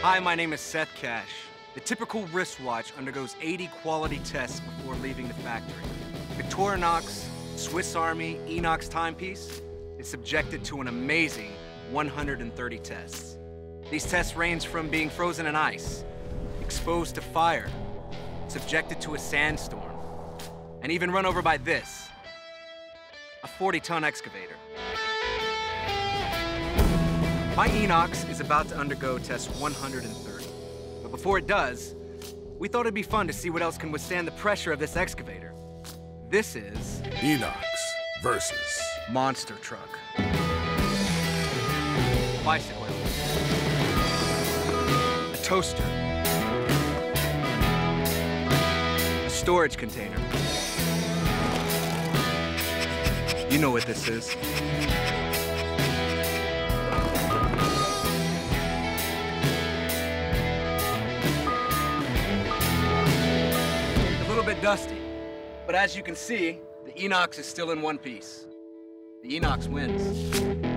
Hi, my name is Seth Cash. The typical wristwatch undergoes 80 quality tests before leaving the factory. Victorinox, Swiss Army, INOX Timepiece is subjected to an amazing 130 tests. These tests range from being frozen in ice, exposed to fire, subjected to a sandstorm, and even run over by this, a 40-ton excavator. My INOX is about to undergo test 130. But before it does, we thought it'd be fun to see what else can withstand the pressure of this excavator. This is INOX versus monster truck. Bicycle. A toaster. A storage container. You know what this is. A little bit dusty, but as you can see, the INOX is still in one piece. The INOX wins.